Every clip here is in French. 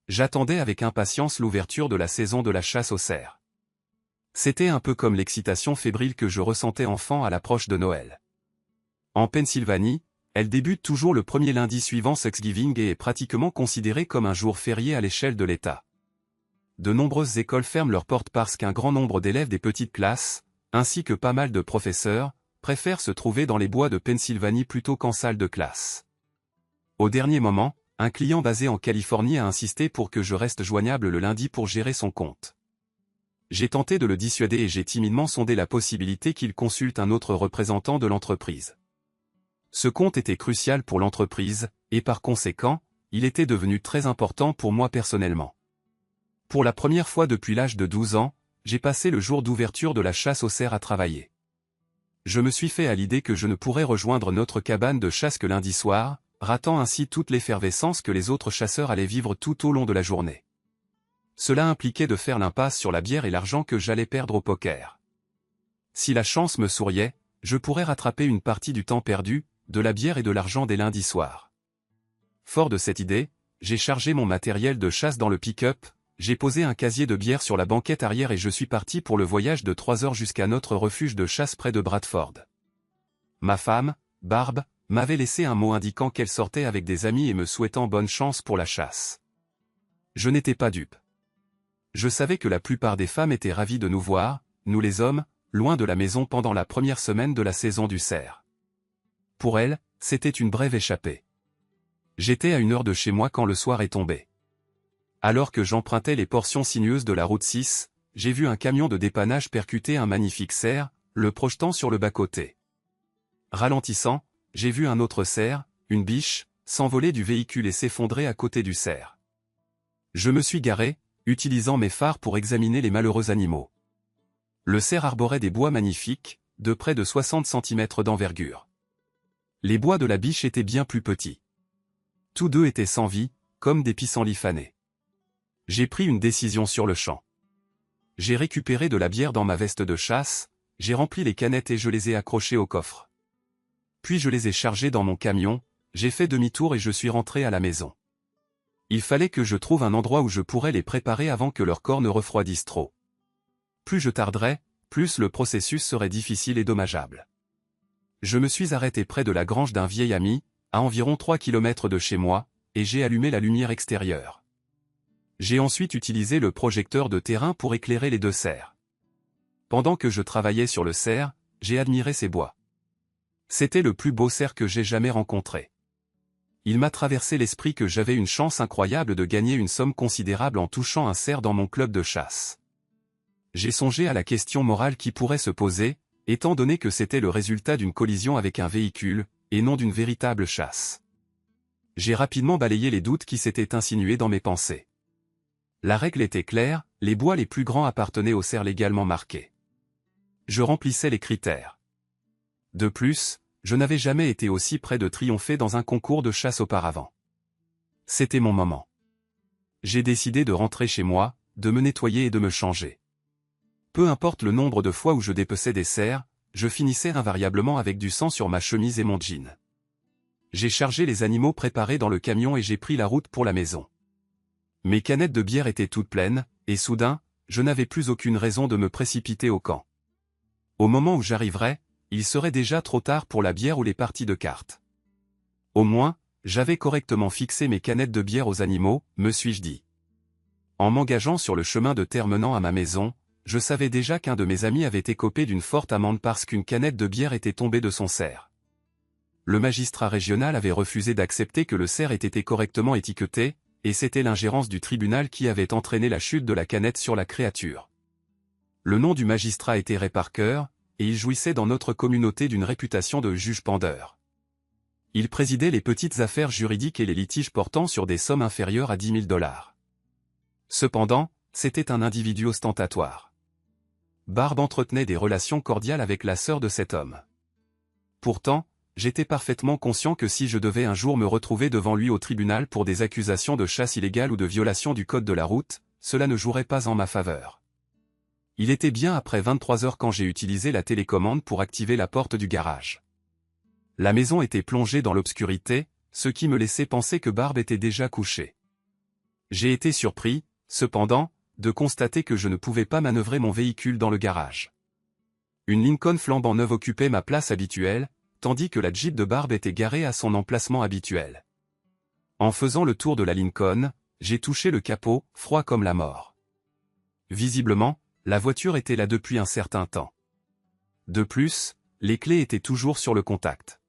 J'attendais avec impatience l'ouverture de la saison de la chasse aux cerfs. C'était un peu comme l'excitation fébrile que je ressentais enfant à l'approche de Noël. En Pennsylvanie, elle débute toujours le premier lundi suivant Thanksgiving et est pratiquement considérée comme un jour férié à l'échelle de l'État. De nombreuses écoles ferment leurs portes parce qu'un grand nombre d'élèves des petites classes, ainsi que pas mal de professeurs, préfèrent se trouver dans les bois de Pennsylvanie plutôt qu'en salle de classe. Au dernier moment, un client basé en Californie a insisté pour que je reste joignable le lundi pour gérer son compte. J'ai tenté de le dissuader et j'ai timidement sondé la possibilité qu'il consulte un autre représentant de l'entreprise. Ce compte était crucial pour l'entreprise, et par conséquent, il était devenu très important pour moi personnellement. Pour la première fois depuis l'âge de 12 ans, j'ai passé le jour d'ouverture de la chasse aux cerfs à travailler. Je me suis fait à l'idée que je ne pourrais rejoindre notre cabane de chasse que lundi soir, ratant ainsi toute l'effervescence que les autres chasseurs allaient vivre tout au long de la journée. Cela impliquait de faire l'impasse sur la bière et l'argent que j'allais perdre au poker. Si la chance me souriait, je pourrais rattraper une partie du temps perdu, de la bière et de l'argent dès lundi soir. Fort de cette idée, j'ai chargé mon matériel de chasse dans le pick-up, j'ai posé un casier de bière sur la banquette arrière et je suis parti pour le voyage de 3 heures jusqu'à notre refuge de chasse près de Bradford. Ma femme, Barb, m'avait laissé un mot indiquant qu'elle sortait avec des amis et me souhaitant bonne chance pour la chasse. Je n'étais pas dupe. Je savais que la plupart des femmes étaient ravies de nous voir, nous les hommes, loin de la maison pendant la première semaine de la saison du cerf. Pour elles, c'était une brève échappée. J'étais à 1 heure de chez moi quand le soir est tombé. Alors que j'empruntais les portions sinueuses de la route 6, j'ai vu un camion de dépannage percuter un magnifique cerf, le projetant sur le bas-côté. Ralentissant, j'ai vu un autre cerf, une biche, s'envoler du véhicule et s'effondrer à côté du cerf. Je me suis garé, utilisant mes phares pour examiner les malheureux animaux. Le cerf arborait des bois magnifiques, de près de 60 cm d'envergure. Les bois de la biche étaient bien plus petits. Tous deux étaient sans vie, comme des pissenlits fanés. J'ai pris une décision sur le champ. J'ai récupéré de la bière dans ma veste de chasse, j'ai rempli les canettes et je les ai accrochées au coffre. Puis je les ai chargées dans mon camion, j'ai fait demi-tour et je suis rentré à la maison. Il fallait que je trouve un endroit où je pourrais les préparer avant que leur corps ne refroidisse trop. Plus je tarderais, plus le processus serait difficile et dommageable. Je me suis arrêté près de la grange d'un vieil ami, à environ 3 km de chez moi, et j'ai allumé la lumière extérieure. J'ai ensuite utilisé le projecteur de terrain pour éclairer les deux cerfs. Pendant que je travaillais sur le cerf, j'ai admiré ses bois. C'était le plus beau cerf que j'ai jamais rencontré. Il m'a traversé l'esprit que j'avais une chance incroyable de gagner une somme considérable en touchant un cerf dans mon club de chasse. J'ai songé à la question morale qui pourrait se poser, étant donné que c'était le résultat d'une collision avec un véhicule, et non d'une véritable chasse. J'ai rapidement balayé les doutes qui s'étaient insinués dans mes pensées. La règle était claire, les bois les plus grands appartenaient aux cerfs légalement marqués. Je remplissais les critères. De plus, je n'avais jamais été aussi près de triompher dans un concours de chasse auparavant. C'était mon moment. J'ai décidé de rentrer chez moi, de me nettoyer et de me changer. Peu importe le nombre de fois où je dépeçais des cerfs, je finissais invariablement avec du sang sur ma chemise et mon jean. J'ai chargé les animaux préparés dans le camion et j'ai pris la route pour la maison. Mes canettes de bière étaient toutes pleines, et soudain, je n'avais plus aucune raison de me précipiter au camp. Au moment où j'arriverais, il serait déjà trop tard pour la bière ou les parties de cartes. Au moins, j'avais correctement fixé mes canettes de bière aux animaux, me suis-je dit. En m'engageant sur le chemin de terre menant à ma maison, je savais déjà qu'un de mes amis avait écopé d'une forte amende parce qu'une canette de bière était tombée de son cerf. Le magistrat régional avait refusé d'accepter que le cerf ait été correctement étiqueté, et c'était l'ingérence du tribunal qui avait entraîné la chute de la canette sur la créature. Le nom du magistrat était Ray Parker, et il jouissait dans notre communauté d'une réputation de juge pendeur. Il présidait les petites affaires juridiques et les litiges portant sur des sommes inférieures à 10 000 $. Cependant, c'était un individu ostentatoire. Barb entretenait des relations cordiales avec la sœur de cet homme. Pourtant, j'étais parfaitement conscient que si je devais un jour me retrouver devant lui au tribunal pour des accusations de chasse illégale ou de violation du code de la route, cela ne jouerait pas en ma faveur. Il était bien après 23 heures quand j'ai utilisé la télécommande pour activer la porte du garage. La maison était plongée dans l'obscurité, ce qui me laissait penser que Barb était déjà couchée. J'ai été surpris, cependant, de constater que je ne pouvais pas manœuvrer mon véhicule dans le garage. Une Lincoln flambant neuve occupait ma place habituelle, tandis que la Jeep de Barb était garée à son emplacement habituel. En faisant le tour de la Lincoln, j'ai touché le capot, froid comme la mort. Visiblement, la voiture était là depuis un certain temps. De plus, les clés étaient toujours sur le contact.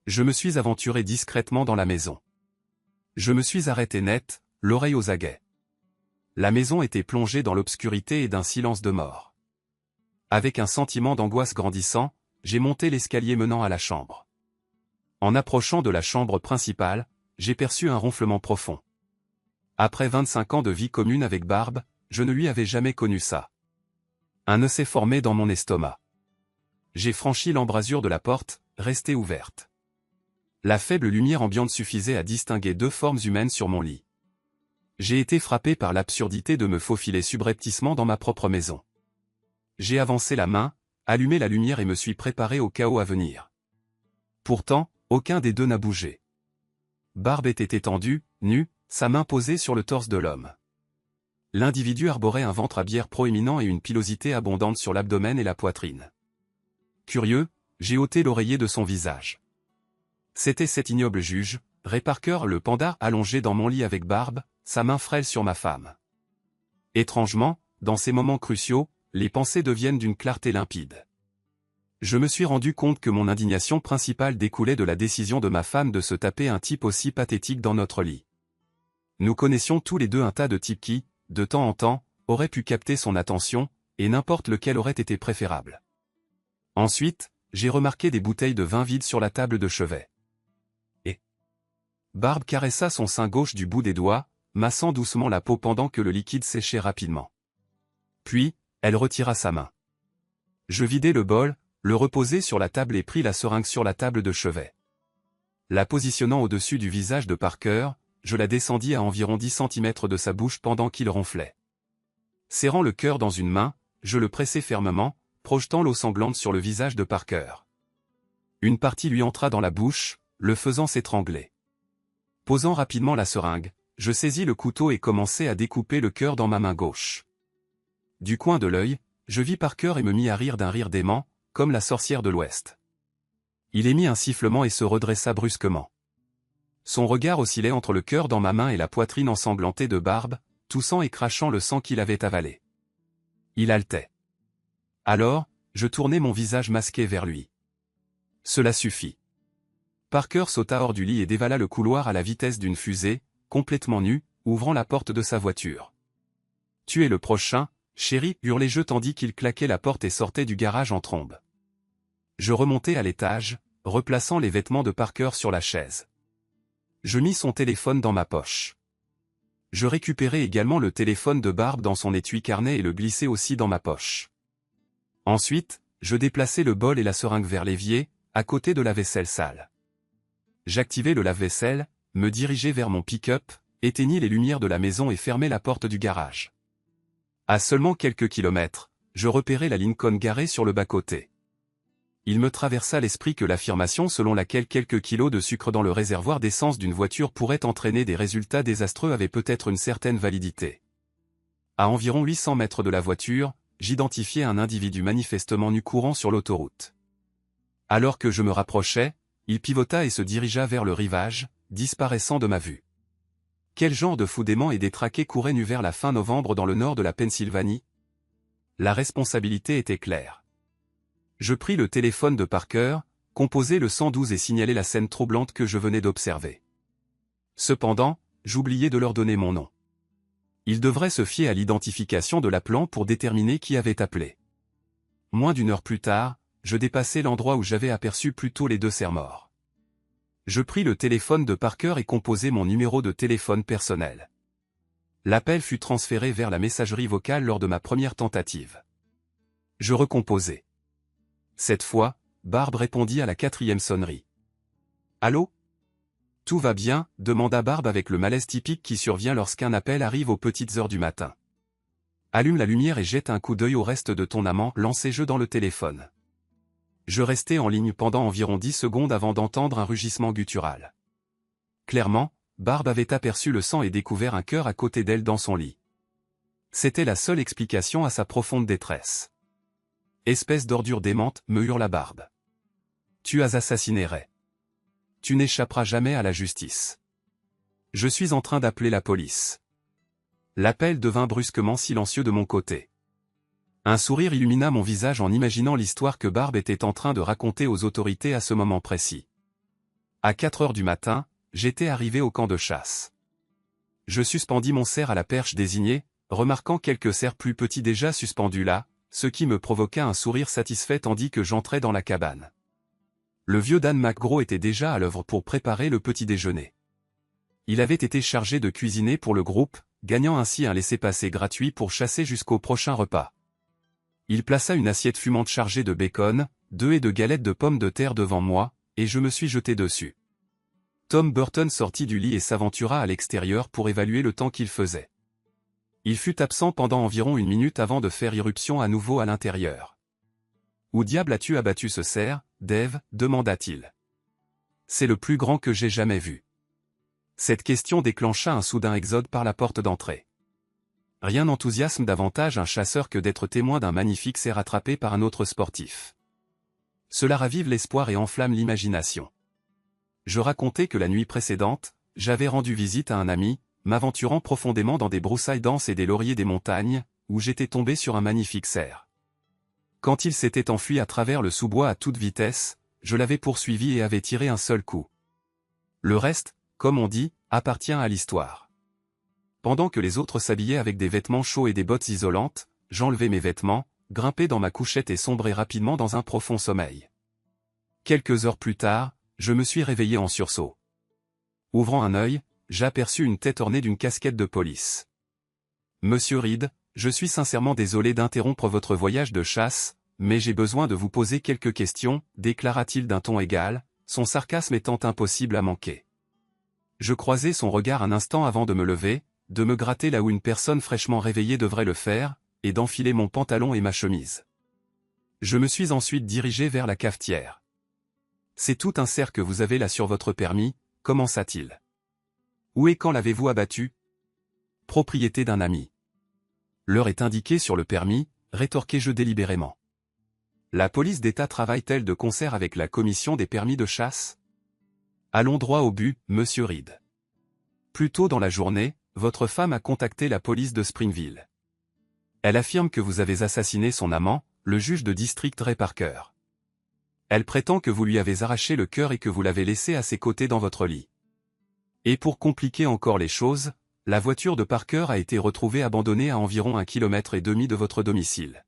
Je me suis aventuré discrètement dans la maison. Je me suis arrêté net, l'oreille aux aguets. La maison était plongée dans l'obscurité et d'un silence de mort. Avec un sentiment d'angoisse grandissant, j'ai monté l'escalier menant à la chambre. En approchant de la chambre principale, j'ai perçu un ronflement profond. Après 25 ans de vie commune avec Barb, je ne lui avais jamais connu ça. Un nœud s'est formé dans mon estomac. J'ai franchi l'embrasure de la porte, restée ouverte. La faible lumière ambiante suffisait à distinguer deux formes humaines sur mon lit. J'ai été frappé par l'absurdité de me faufiler subrepticement dans ma propre maison. J'ai avancé la main, allumé la lumière et me suis préparé au chaos à venir. Pourtant, aucun des deux n'a bougé. Barb était étendue, nue, sa main posée sur le torse de l'homme. L'individu arborait un ventre à bière proéminent et une pilosité abondante sur l'abdomen et la poitrine. Curieux, j'ai ôté l'oreiller de son visage. C'était cet ignoble juge, Ray Parker le panda allongé dans mon lit avec Barb, sa main frêle sur ma femme. Étrangement, dans ces moments cruciaux, les pensées deviennent d'une clarté limpide. Je me suis rendu compte que mon indignation principale découlait de la décision de ma femme de se taper un type aussi pathétique dans notre lit. Nous connaissions tous les deux un tas de types qui, de temps en temps, auraient pu capter son attention, et n'importe lequel aurait été préférable. Ensuite, j'ai remarqué des bouteilles de vin vides sur la table de chevet. Et Barb caressa son sein gauche du bout des doigts, massant doucement la peau pendant que le liquide séchait rapidement. Puis, elle retira sa main. Je vidai le bol, le reposai sur la table et pris la seringue sur la table de chevet. La positionnant au-dessus du visage de Parker, je la descendis à environ 10 cm de sa bouche pendant qu'il ronflait. Serrant le cœur dans une main, je le pressai fermement, projetant l'eau sanglante sur le visage de Parker. Une partie lui entra dans la bouche, le faisant s'étrangler. Posant rapidement la seringue, je saisis le couteau et commençai à découper le cœur dans ma main gauche. Du coin de l'œil, je vis Parker et me mis à rire d'un rire dément, comme la sorcière de l'Ouest. Il émit un sifflement et se redressa brusquement. Son regard oscillait entre le cœur dans ma main et la poitrine ensanglantée de Barb, toussant et crachant le sang qu'il avait avalé. Il haletait. Alors, je tournai mon visage masqué vers lui. Cela suffit. Parker sauta hors du lit et dévala le couloir à la vitesse d'une fusée, complètement nu, ouvrant la porte de sa voiture. « Tu es le prochain, chérie » hurlai-je tandis qu'il claquait la porte et sortait du garage en trombe. Je remontai à l'étage, replaçant les vêtements de Parker sur la chaise. Je mis son téléphone dans ma poche. Je récupérai également le téléphone de Barb dans son étui-carnet et le glissai aussi dans ma poche. Ensuite, je déplaçai le bol et la seringue vers l'évier, à côté de la vaisselle sale. J'activai le lave-vaisselle, me dirigeai vers mon pick-up, éteignis les lumières de la maison et fermai la porte du garage. À seulement quelques kilomètres, je repérai la Lincoln garée sur le bas-côté. Il me traversa l'esprit que l'affirmation selon laquelle quelques kilos de sucre dans le réservoir d'essence d'une voiture pourrait entraîner des résultats désastreux avait peut-être une certaine validité. À environ 800 mètres de la voiture, j'identifiai un individu manifestement nu courant sur l'autoroute. Alors que je me rapprochais, il pivota et se dirigea vers le rivage, disparaissant de ma vue. Quel genre de fou dément et détraqué courait nu vers la fin novembre dans le nord de la Pennsylvanie? La responsabilité était claire. Je pris le téléphone de Parker, composai le 112 et signalai la scène troublante que je venais d'observer. Cependant, j'oubliais de leur donner mon nom. Ils devraient se fier à l'identification de l'appelant pour déterminer qui avait appelé. Moins d'une heure plus tard, je dépassai l'endroit où j'avais aperçu plus tôt les deux serre-morts. Je pris le téléphone de Parker et composai mon numéro de téléphone personnel. L'appel fut transféré vers la messagerie vocale lors de ma première tentative. Je recomposai. Cette fois, Barb répondit à la 4e sonnerie. « Allô ? » « Tout va bien ?» demanda Barb avec le malaise typique qui survient lorsqu'un appel arrive aux petites heures du matin. « Allume la lumière et jette un coup d'œil au reste de ton amant » lançai-je dans le téléphone. Je restai en ligne pendant environ 10 secondes avant d'entendre un rugissement guttural. Clairement, Barb avait aperçu le sang et découvert un cœur à côté d'elle dans son lit. C'était la seule explication à sa profonde détresse. « Espèce d'ordure démente » me hurla Barb. « Tu as assassiné Ray. Tu n'échapperas jamais à la justice. Je suis en train d'appeler la police. » L'appel devint brusquement silencieux de mon côté. Un sourire illumina mon visage en imaginant l'histoire que Barb était en train de raconter aux autorités à ce moment précis. À 4 heures du matin, j'étais arrivé au camp de chasse. Je suspendis mon cerf à la perche désignée, remarquant quelques cerfs plus petits déjà suspendus là, ce qui me provoqua un sourire satisfait tandis que j'entrais dans la cabane. Le vieux Dan McGraw était déjà à l'œuvre pour préparer le petit déjeuner. Il avait été chargé de cuisiner pour le groupe, gagnant ainsi un laissez-passer gratuit pour chasser jusqu'au prochain repas. Il plaça une assiette fumante chargée de bacon, d'œufs et de galettes de pommes de terre devant moi, et je me suis jeté dessus. Tom Burton sortit du lit et s'aventura à l'extérieur pour évaluer le temps qu'il faisait. Il fut absent pendant environ 1 minute avant de faire irruption à nouveau à l'intérieur. « Où diable as-tu abattu ce cerf, Dave » demanda-t-il. « C'est le plus grand que j'ai jamais vu. » Cette question déclencha un soudain exode par la porte d'entrée. Rien n'enthousiasme davantage un chasseur que d'être témoin d'un magnifique cerf attrapé par un autre sportif. Cela ravive l'espoir et enflamme l'imagination. Je racontai que la nuit précédente, j'avais rendu visite à un ami, m'aventurant profondément dans des broussailles denses et des lauriers des montagnes, où j'étais tombé sur un magnifique cerf. Quand il s'était enfui à travers le sous-bois à toute vitesse, je l'avais poursuivi et avais tiré un seul coup. Le reste, comme on dit, appartient à l'histoire. Pendant que les autres s'habillaient avec des vêtements chauds et des bottes isolantes, j'enlevai mes vêtements, grimpai dans ma couchette et sombrai rapidement dans un profond sommeil. Quelques heures plus tard, je me suis réveillé en sursaut. Ouvrant un œil, j'aperçus une tête ornée d'une casquette de police. « Monsieur Reed, je suis sincèrement désolé d'interrompre votre voyage de chasse, mais j'ai besoin de vous poser quelques questions, » déclara-t-il d'un ton égal, son sarcasme étant impossible à manquer. Je croisai son regard un instant avant de me lever, de me gratter là où une personne fraîchement réveillée devrait le faire, et d'enfiler mon pantalon et ma chemise. Je me suis ensuite dirigé vers la cafetière. « C'est tout un cerf que vous avez là sur votre permis » commença-t-il. « Où et quand l'avez-vous abattu ?»« Propriété d'un ami. »« L'heure est indiquée sur le permis » rétorquai-je délibérément. « La police d'État travaille-t-elle de concert avec la commission des permis de chasse ?» Allons droit au but, monsieur Reed. Plus tôt dans la journée, votre femme a contacté la police de Springville. Elle affirme que vous avez assassiné son amant, le juge de district Ray Parker. Elle prétend que vous lui avez arraché le cœur et que vous l'avez laissé à ses côtés dans votre lit. Et pour compliquer encore les choses, la voiture de Parker a été retrouvée abandonnée à environ 1,5 km de votre domicile.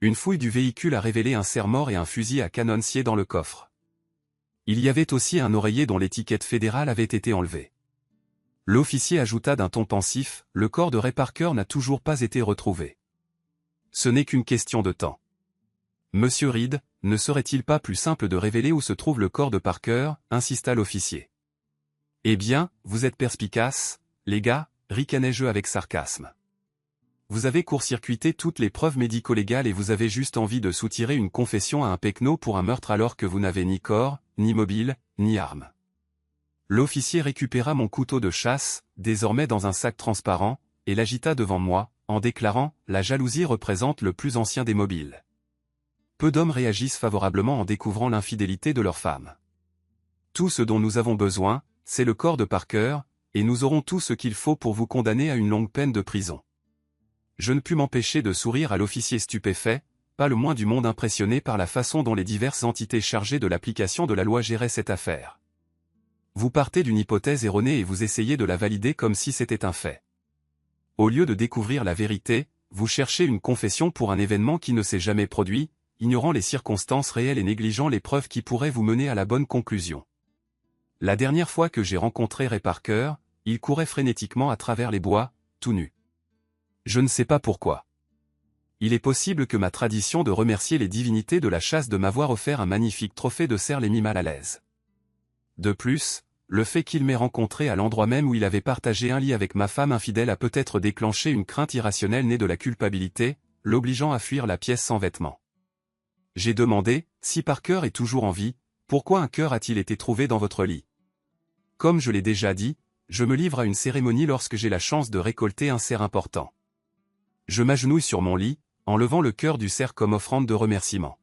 Une fouille du véhicule a révélé un cerf mort et un fusil à canon scié dans le coffre. Il y avait aussi un oreiller dont l'étiquette fédérale avait été enlevée. L'officier ajouta d'un ton pensif, « Le corps de Ray Parker n'a toujours pas été retrouvé. Ce n'est qu'une question de temps. » Monsieur Reed, ne serait-il pas plus simple de révéler où se trouve le corps de Parker, insista l'officier. Eh bien, vous êtes perspicaces, les gars, ricanai-je avec sarcasme. Vous avez court-circuité toutes les preuves médico-légales et vous avez juste envie de soutirer une confession à un pecno pour un meurtre alors que vous n'avez ni corps, ni mobile, ni arme. L'officier récupéra mon couteau de chasse, désormais dans un sac transparent, et l'agita devant moi, en déclarant « La jalousie représente le plus ancien des mobiles. » Peu d'hommes réagissent favorablement en découvrant l'infidélité de leur femme. Tout ce dont nous avons besoin, c'est le corps de Parker, et nous aurons tout ce qu'il faut pour vous condamner à une longue peine de prison. Je ne pus m'empêcher de sourire à l'officier stupéfait, pas le moins du monde impressionné par la façon dont les diverses entités chargées de l'application de la loi géraient cette affaire. Vous partez d'une hypothèse erronée et vous essayez de la valider comme si c'était un fait. Au lieu de découvrir la vérité, vous cherchez une confession pour un événement qui ne s'est jamais produit, ignorant les circonstances réelles et négligeant les preuves qui pourraient vous mener à la bonne conclusion. La dernière fois que j'ai rencontré Ray Parker, il courait frénétiquement à travers les bois, tout nu. Je ne sais pas pourquoi. Il est possible que ma tradition de remercier les divinités de la chasse de m'avoir offert un magnifique trophée de cerf l'ait mis mal à l'aise. De plus, le fait qu'il m'ait rencontré à l'endroit même où il avait partagé un lit avec ma femme infidèle a peut-être déclenché une crainte irrationnelle née de la culpabilité, l'obligeant à fuir la pièce sans vêtements. J'ai demandé, si Parker est toujours en vie, pourquoi un cœur a-t-il été trouvé dans votre lit? Comme je l'ai déjà dit, je me livre à une cérémonie lorsque j'ai la chance de récolter un cerf important. Je m'agenouille sur mon lit, en levant le cœur du cerf comme offrande de remerciement.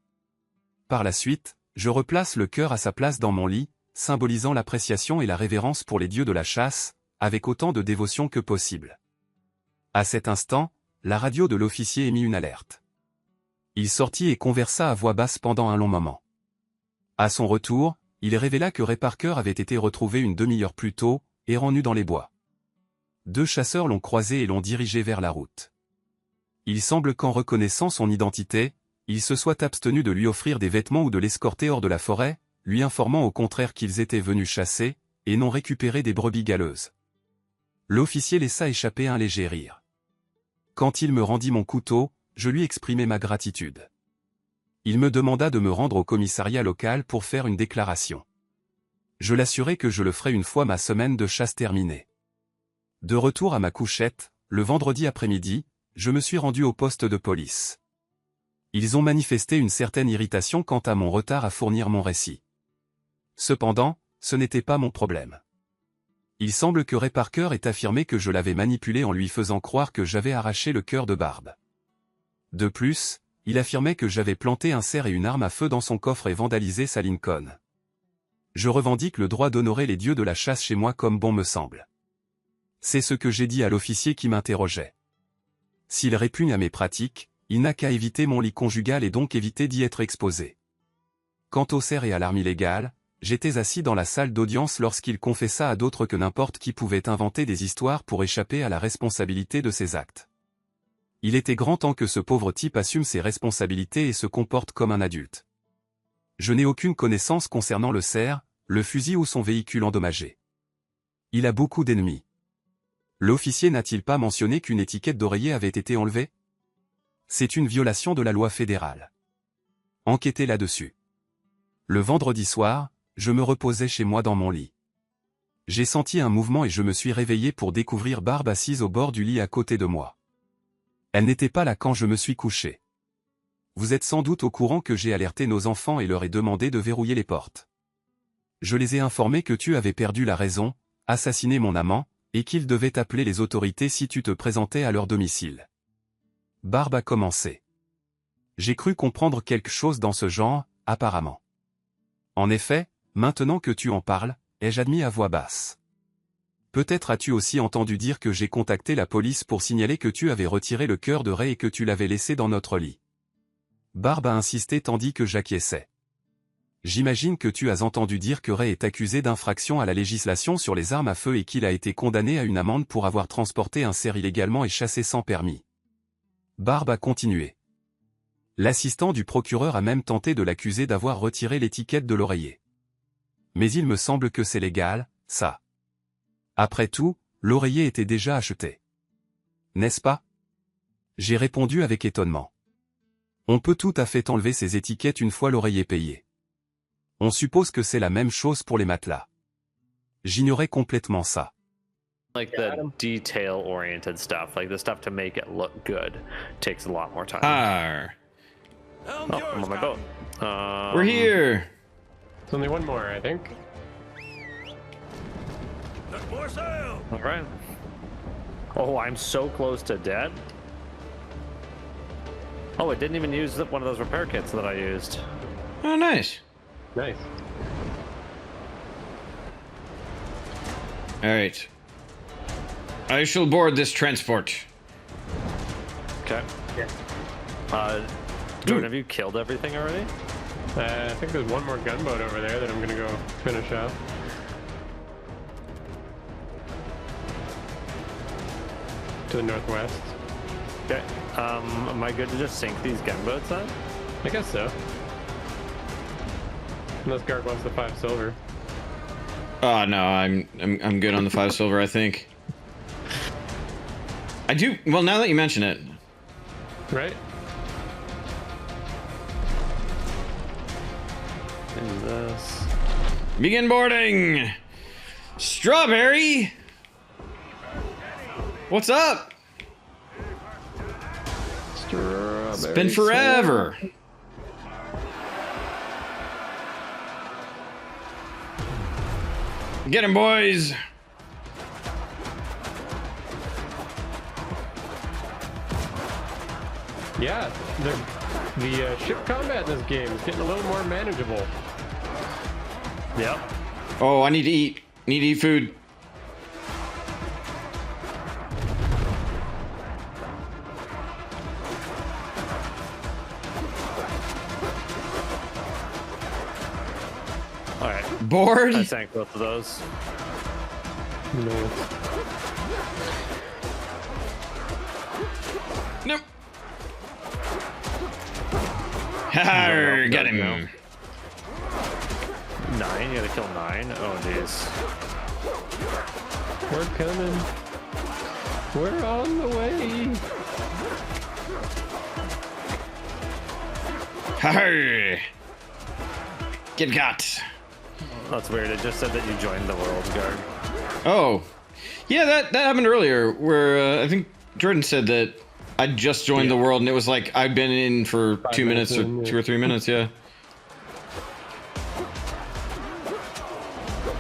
Par la suite, je replace le cœur à sa place dans mon lit, symbolisant l'appréciation et la révérence pour les dieux de la chasse, avec autant de dévotion que possible. À cet instant, la radio de l'officier émit une alerte. Il sortit et conversa à voix basse pendant un long moment. À son retour, il révéla que Ray Parker avait été retrouvé une demi-heure plus tôt, errant nu dans les bois. 2 chasseurs l'ont croisé et l'ont dirigé vers la route. Il semble qu'en reconnaissant son identité, il se soit abstenu de lui offrir des vêtements ou de l'escorter hors de la forêt, lui informant au contraire qu'ils étaient venus chasser, et non récupérer des brebis galeuses. L'officier laissa échapper un léger rire. Quand il me rendit mon couteau, je lui exprimai ma gratitude. Il me demanda de me rendre au commissariat local pour faire une déclaration. Je l'assurai que je le ferais une fois ma semaine de chasse terminée. De retour à ma couchette, le vendredi après-midi, je me suis rendu au poste de police. Ils ont manifesté une certaine irritation quant à mon retard à fournir mon récit. Cependant, ce n'était pas mon problème. Il semble que Ray Parker ait affirmé que je l'avais manipulé en lui faisant croire que j'avais arraché le cœur de Barb. De plus, il affirmait que j'avais planté un cerf et une arme à feu dans son coffre et vandalisé sa Lincoln. Je revendique le droit d'honorer les dieux de la chasse chez moi comme bon me semble. C'est ce que j'ai dit à l'officier qui m'interrogeait. S'il répugne à mes pratiques, il n'a qu'à éviter mon lit conjugal et donc éviter d'y être exposé. Quant au cerf et à l'arme illégale, j'étais assis dans la salle d'audience lorsqu'il confessa à d'autres que n'importe qui pouvait inventer des histoires pour échapper à la responsabilité de ses actes. Il était grand temps que ce pauvre type assume ses responsabilités et se comporte comme un adulte. Je n'ai aucune connaissance concernant le cerf, le fusil ou son véhicule endommagé. Il a beaucoup d'ennemis. L'officier n'a-t-il pas mentionné qu'une étiquette d'oreiller avait été enlevée? C'est une violation de la loi fédérale. Enquêtez là-dessus. Le vendredi soir, je me reposais chez moi dans mon lit. J'ai senti un mouvement et je me suis réveillé pour découvrir Barb assise au bord du lit à côté de moi. Elle n'était pas là quand je me suis couché. Vous êtes sans doute au courant que j'ai alerté nos enfants et leur ai demandé de verrouiller les portes. Je les ai informés que tu avais perdu la raison, assassiné mon amant, et qu'ils devaient appeler les autorités si tu te présentais à leur domicile. Barb a commencé. J'ai cru comprendre quelque chose dans ce genre, apparemment. En effet, maintenant que tu en parles, ai-je admis à voix basse. Peut-être as-tu aussi entendu dire que j'ai contacté la police pour signaler que tu avais retiré le cœur de Ray et que tu l'avais laissé dans notre lit. Barb a insisté tandis que j'acquiesçais. J'imagine que tu as entendu dire que Ray est accusé d'infraction à la législation sur les armes à feu et qu'il a été condamné à une amende pour avoir transporté un cerf illégalement et chassé sans permis. Barb a continué. L'assistant du procureur a même tenté de l'accuser d'avoir retiré l'étiquette de l'oreiller. Mais il me semble que c'est légal, ça. Après tout, l'oreiller était déjà acheté. N'est-ce pas? J'ai répondu avec étonnement. On peut tout à fait enlever ces étiquettes une fois l'oreiller payé. On suppose que c'est la même chose pour les matelas. J'ignorais complètement ça. Like the detail-oriented stuff, like the stuff to make it look good, takes a lot more time. Oh, I'm on my boat. we're here. There's only one more, I think. More sail. All right. Oh, I'm so close to dead. Oh, it didn't even use one of those repair kits that I used. Oh, nice. Nice. All right. I shall board this transport. Okay. Jordan, have you killed everything already? I think there's one more gunboat over there that I'm gonna go finish off. To the northwest. Okay. Am I good to just sink these gunboats then? I guess so. Unless Garg wants the 5 silver. Oh no, I'm good on the 5 silver, I think. I do. Well, now that you mention it. Right? And this. Begin boarding. Strawberry. What's up? Strawberry. It's been forever. Get him, boys. Yeah, the ship combat in this game is getting a little more manageable. Yep. Oh, I need to eat. Need to eat food. All right. Bored? I sank both of those. No. Nope. Ha! Got him. No. 9. You gotta kill 9. Oh, jeez. We're coming. We're on the way. Ha! Get got. That's weird. It just said that you joined the world guard. Oh, yeah, that happened earlier. Where I think Jordan said that I just joined the world, and it was like I'd been in for 2 minutes or 2 or 3 minutes. Yeah.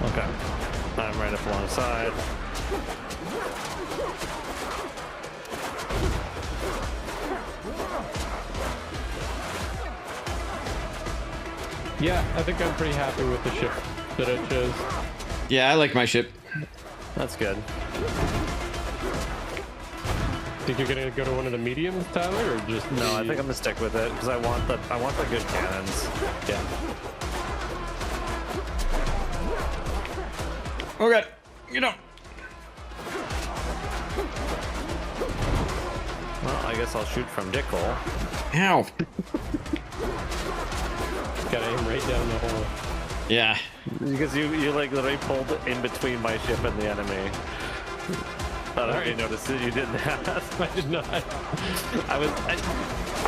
Okay. I'm right up alongside. Yeah, I think I'm pretty happy with the ship that I chose. Yeah, I like my ship. That's good. Think you're gonna go to one of the mediums, Tyler, or just No, I think I'm gonna stick with it because I want the good cannons. yeah. Oh god, you know. Well, I guess I'll shoot from dick hole. Ow. Gotta aim right down the hole. Yeah. Because you like literally pulled in between my ship and the enemy. I don't really notice that you did that. I did not.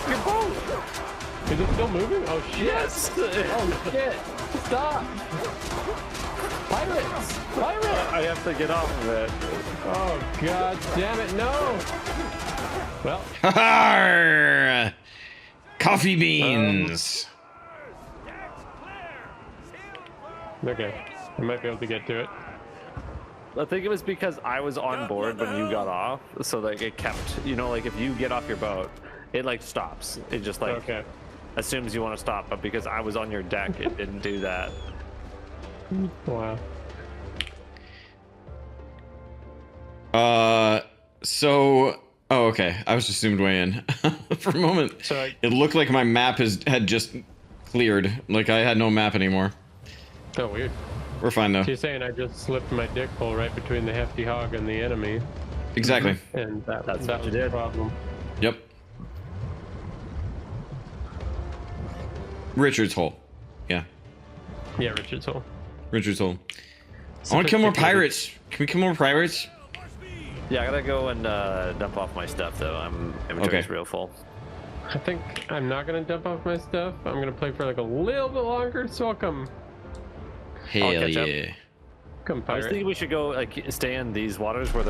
Your boat! Is it still moving? Oh shit! Yes! Oh shit! Stop! Pirates! Pirates! I have to get off of it. Oh god damn it! No! Well, Ha! Coffee beans. okay. I might be able to get to it. I think it was because I was on board when you got off, so like it kept, you know, like if you get off your boat, it like stops. It just like Okay. assumes you want to stop, but because I was on your deck, it didn't do that. Wow. So. Oh, okay. I was just zoomed way in for a moment. So It looked like my map had just cleared. Like I had no map anymore. Oh weird. We're fine though. She's saying I just slipped my dick hole right between the hefty hog and the enemy, Exactly. and That's that what you was did. the problem. Yep. Richard's hole. Yeah. Yeah, Richard's hole. Richard's hole. I want to kill more pirates. Can we kill more pirates? Yeah, I gotta go and dump off my stuff though. I'm inventory's Okay. real full. I think I'm not gonna dump off my stuff. I'm gonna play for like a little bit longer, so I'll come Hell catch up. yeah. come I was pirate. thinking we should go like stay in these waters where